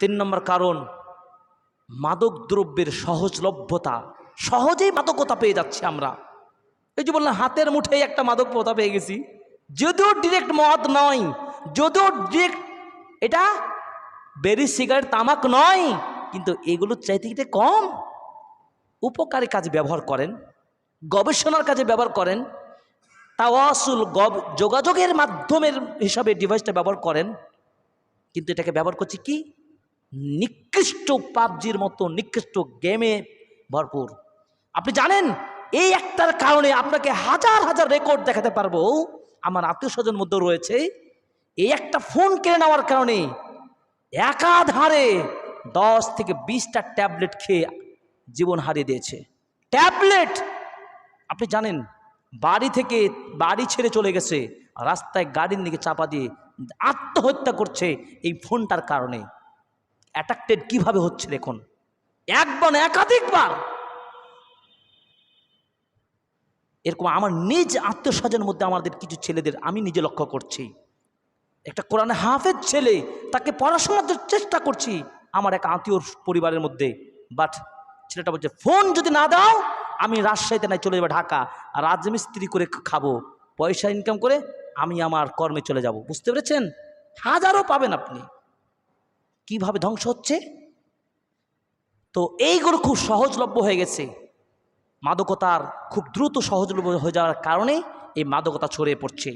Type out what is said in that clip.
3 নম্বর কারণ মাদক দ্রব্যের সহজলভ্যতা, সহজেই মাদকতা পেয়ে যাচ্ছি আমরা। এই যে বললাম হাতের মুঠেই একটা মাদকতা পেয়ে গেছি, যদিও ডিরেক্ট মদ নয়, যদিও ডিরেক্ট এটা বেরি সিগারেট তামাক নয়, কিন্তু এগুলোর চাইতে এটা কম। উপকারী কাজে ব্যবহার করেন, গবেষণার কাজে ব্যবহার করেন, তাওয়াসুল যোগাযোগের মাধ্যমের হিসাবে ডিভাইসটা ব্যবহার করেন, কিন্তু এটাকে ব্যবহার করছি কি নিকৃষ্ট পাবজির মতো নিকৃষ্ট গেমে ভরপুর। আপনি জানেন এই একটার কারণে আপনাকে হাজার হাজার রেকর্ড দেখাতে পারবো, আমার আত্মীয় স্বজন মধ্যে রয়েছে, এই একটা ফোন কিনে নেওয়ার কারণে একাধারে 10 থেকে 20টা ট্যাবলেট খেয়ে জীবন হারিয়ে দিয়েছে। ট্যাবলেট, আপনি জানেন বাড়ি ছেড়ে চলে গেছে, রাস্তায় গাড়ির দিকে চাপা দিয়ে আত্মহত্যা করছে এই ফোনটার কারণে। অ্যাট্রাক্টেড কিভাবে হচ্ছে দেখুন, একবার একাধিকবার। এরকম আমার নিজ আত্মীয় স্বজনের মধ্যে আমাদের কিছু ছেলেদের আমি নিজে লক্ষ্য করছি। একটা কোরআনে হাফেজ ছেলে, তাকে পড়াশোনার চেষ্টা করছি আমার এক আত্মীয় পরিবারের মধ্যে, বাট ছেলেটা বলছে ফোন যদি না দাও আমি রাজশাহীতে নাই চলে যাবো ঢাকা, আর রাজমিস্ত্রি করে খাবো, পয়সা ইনকাম করে আমি আমার কর্মে চলে যাব। বুঝতে পেরেছেন? হাজারও পাবেন আপনি কিভাবে ধ্বংস হচ্ছে। তো এইগুলো খুব সহজলভ্য হয়ে গেছে, মাদকতার খুব দ্রুত সহজলভ্য হয়ে যাওয়ার কারণে এই মাদকতা ছড়িয়ে পড়ছে।